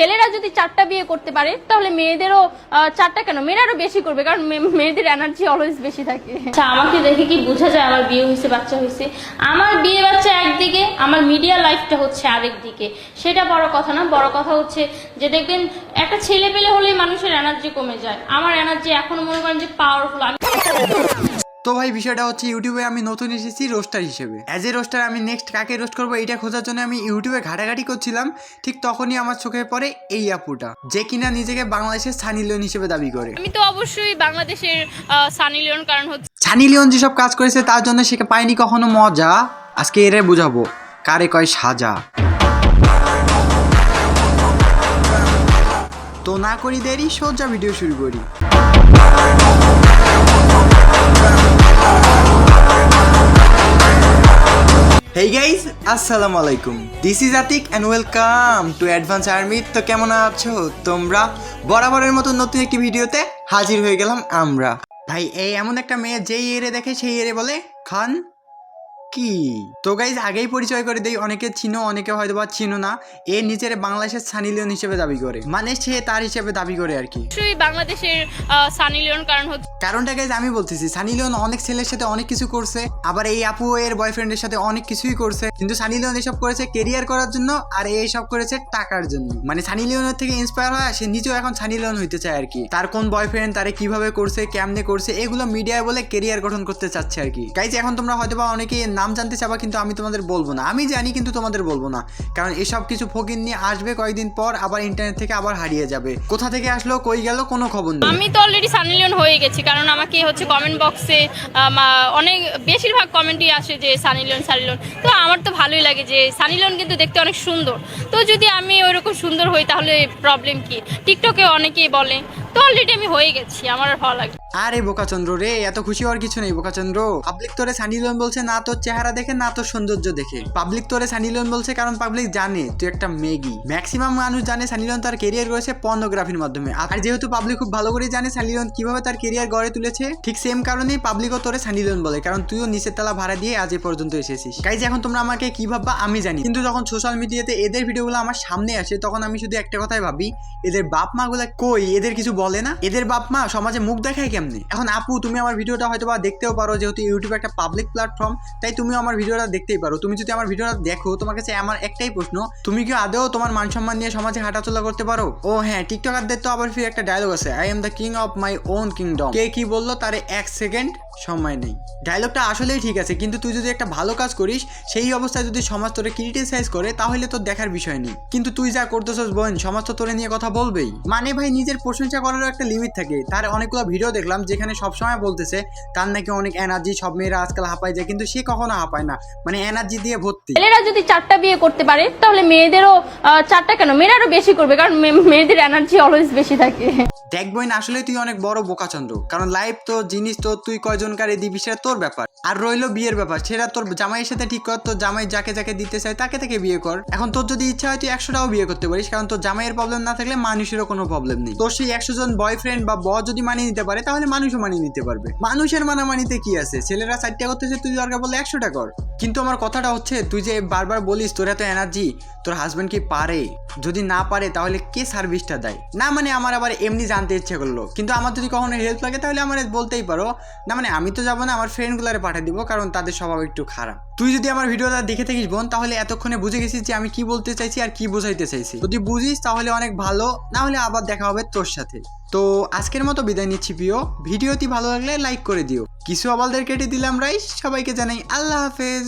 ছেলেরা যদি 4টা বিয়ে করতে পারে তাহলে মেয়েদেরও 4টা কেন, মেয়েরা আরো বেশি করবে, কারণ মেয়েদের এনার্জি অলওয়েজ বেশি থাকে। আচ্ছা, আমাকে দেখে কি বোঝা যায় আমার বিয়ে হয়েছে, বাচ্চা হয়েছে? আমার বিয়ে বাচ্চা একদিকে, আমার মিডিয়া লাইফটা হচ্ছে আরেক দিকে। সেটা বড় কথা না, বড় কথা হচ্ছে যে দেখবেন একটা ছেলে পেলে হলেই মানুষের এনার্জি কমে যায়। আমার এনার্জি এখনো মনে করেন যে পাওয়ারফুল। তো ভাই বিষয়টা হচ্ছে ইউটিউবে আমি নতুন এসেছি রোস্টার হিসেবে। অ্যাজ এ রোস্টার আমি নেক্সট কাকে রোস্ট করবো এইটা খোঁজার জন্য আমি ইউটিউবে ঘাটাঘাটি করছিলাম। ঠিক তখনই আমার চোখে পড়ে এই আপুটা, যে কিনা নিজেকে বাংলাদেশের সানি লিওন হিসেবে দাবি করে। আমি তো অবশ্যই বাংলাদেশের সানি লিওন, কারণ হচ্ছে সানি লিওন যেসব কাজ করেছে তার জন্য সে পায়নি কখনো মজা। আজকে এরে বুঝাবো কারে কয় সাজা। তো না করি দেরি, সোজা ভিডিও শুরু করি। হেই গাইস, আসসালামু আলাইকুম। This is Atiq and welcome to advance army. তো কেমন আছো তোমরা? বরাবরের মতো নতুন একটি ভিডিওতে হাজির হয়ে গেলাম আমরা। ভাই এই এমন একটা মেয়ে যেই এরে দেখে সেই এরে বলে খান কি। তো গাইজ আগেই পরিচয় করে দেই, অনেকে চিনো অনেকে হয়তো বা চিনো না। এ নিজের বাংলাদেশের সানি লিওন হিসেবে দাবি করে, মানে সে তার হিসেবে দাবি করে আর কি। অবশ্যই বাংলাদেশের সানি লিওন, কারণ হচ্ছে কারণটা গাইজ আমি বলতেছি, সানি লিওন অনেক ছেলের সাথে অনেক কিছু করছে, আবার এই আপু এর বয়ফ্রেন্ডের সাথে অনেক কিছুই করছে, কিন্তু সানি লিওন এসব করেছে কেরিয়ার করার জন্য, আর এই সব করেছে টাকার জন্য। মানে সানি লিওনের থেকে ইন্সপায়ার হয় সে নিজেও এখন সানি লিওন হইতে চায় আর কি। তার কোন বয়ফ্রেন্ড তারে কিভাবে করছে, কেমনে করছে, এগুলো মিডিয়ায় বলে কেরিয়ার গঠন করতে চাচ্ছে আর কি। গাইজ এখন তোমরা হয়তো বা অনেকে নাম জানতে চাবা, কিন্তু আমি তোমাদের বলবো না। আমি জানি কিন্তু তোমাদের বলবো না, কারণ এসব কিছু ফকির নিয়ে আসবে কয়েকদিন পর, আবার ইন্টারনেট থেকে আবার হারিয়ে যাবে। কোথা থেকে আসলো কই গেল কোনো খবর নেই। আমি তো অলরেডি সানি লিওন হয়ে গেছি, কারণ আমাকে হচ্ছে কমেন্ট বক্সে অনেক বেশিরভাগ কমেন্টই আসে যে সানি লিওন সানি লিওন। তো আমার তো ভালোই লাগে যে সানি লিওন কিন্তু দেখতে অনেক সুন্দর। তো যদি আমি ওইরকম সুন্দর হই তাহলে প্রবলেম কি? টিকটকে অনেকেই বলে, তো অলরেডি আমি হয়ে গেছি, আমার আর ভালো লাগে। আরে বোকাচন্দ্র রে, এত খুশি হওয়ার কিছু নেই বোকাচন্দ্র। পাবলিক তোরে সানি লিওন বলছে না তোর চেহারা দেখে, না তোর সৌন্দর্য দেখে। পাবলিক তোরে সানি লিওন বলছে কারণ পাবলিক জানে তুই একটা মেগি। ম্যাক্সিমাম মানুষ জানে সানি লিওন তার কেরিয়ার করেছে পর্নোগ্রাফির মাধ্যমে, আর যেহেতু পাবলিক খুব ভালো করে জানে সানি লিওন কিভাবে তার কেরিয়ার গড়ে তুলেছে, ঠিক সেম কারণেই পাবলিকও তোরে সানি লিওন বলে, কারণ তুইও নিচের তলা ভাড়া দিয়ে আজ এ পর্যন্ত এসেছিস। গাইজ এখন তোমরা আমাকে কি ভাববা আমি জানি, কিন্তু যখন সোশ্যাল মিডিয়াতে এদের ভিডিওগুলো আমার সামনে আসে তখন আমি শুধু একটা কথাই ভাবি, এদের বাপ মা গুলা কই, এদের কিছু বলে না? এদের বাপ মা সমাজে মুখ দেখায় কেমনে? এখন আপু তুমি আমার ভিডিওটা হয়তো বা দেখতেও পারো, যেহেতু ইউটিউব একটা পাবলিক প্ল্যাটফর্ম, তাই তুমিও আমার ভিডিওটা দেখতেই পারো। তুমি যদি আমার ভিডিওটা দেখো, তোমার কাছে আমার একটাই প্রশ্ন, তুমি কি আদৌ তোমার মান সম্মান নিয়ে সমাজে হাঁটাচলা করতে পারো? ও হ্যাঁ, টিকটকারদের তো আবার ফির একটা ডায়লগ আছে, I am the king of my own kingdom. কে কি বললো তারে 1 সেকেন্ড সময় নেই। ডায়লগটা আসলেই ঠিক আছে, কিন্তু তুই যদি একটা ভালো কাজ করিস, সেই অবস্থায় যদি সমাজ তোরে ক্রিটিসাইজ করে, তাহলে তোর দেখার বিষয় নেই। কিন্তু তুই যা করতেছস বোন, সমাজ তো তোরে নিয়ে কথা বলবেই। মানে ভাই নিজের প্রশংসা করারও একটা লিমিট থাকে। তার অনেকগুলো ভিডিও দেখলাম যেখানে সবসময় বলতেছে তার নাকি অনেক এনার্জি, সব মেয়েরা আজকাল হাঁপায় যায়, কিন্তু সে কখনো হাঁপায় না, মানে এনার্জি দিয়ে ভর্তি। ছেলেরা যদি 4টা বিয়ে করতে পারে তাহলে মেয়েদেরও 4টা কেন, মেয়েরা আরো বেশি করবে, কারণ মেয়েদের এনার্জি অলওয়েজ বেশি থাকে। দেখ বোন, আসলে তুই অনেক বড় বোকাচন্দ্র, কারণ লাইফ তো জিনিস তো তুই কয়জন কারে দিবি সেটা তোর ব্যাপার। আর রইলো বিয়ের ব্যাপার, সেটা তোর জামাইয়ের সাথে ঠিক কর। তোর জামাই যাকে যাকে দিতে চায় তাকে থেকে বিয়ে কর। এখন তোর যদি ইচ্ছা হয় তুই 100টাও বিয়ে করতে পারিস, কারণ তোর জামাইয়ের প্রবলেম না থাকলে মানুষেরও কোনো প্রবলেম নেই। তোর সেই 100 জন বয়ফ্রেন্ড বা বর যদি মানিয়ে নিতে পারে, তাহলে মানুষও মানিয়ে নিতে পারবে। মানুষের মানামানিতে কি আছে? ছেলেরা 4টা করতেছে, তুই দরকার বলে 100টা কর। কিন্তু আমার কথাটা হচ্ছে, তুই যে বারবার বলিস তোর এত এনার্জি, তোর হাজবেন্ড কি পারে? যদি না পারে তাহলে কে সার্ভিসটা দেয়? না মানে আমার আবার এমনি জানতে ইচ্ছে করলো, কিন্তু আমার যদি কখনো হেল্প লাগে তাহলে আমার বলতেই পারো। না মানে আমি তো যাবো না, আমার ফ্রেন্ডগুলারে পাঠিয়ে দিব, কারণ তাদের স্বভাব একটু খারাপ। তুই যদি আমার ভিডিওটা দেখে থাকিস বোন, তাহলে এতক্ষণে বুঝে গেছিস যে আমি কি বলতে চাইছি আর কি বোঝাইতে চাইছি। যদি বুঝিস তাহলে অনেক ভালো, না হলে আবার দেখা হবে তোর সাথে। তো আজকের মতো বিদায় নিচ্ছি প্রিয়। ভিডিওটি ভালো লাগলে লাইক করে দিও। কিছু আবালদের কেটে দিলাম রাইস। সবাইকে জানাই আল্লাহ হাফেজ।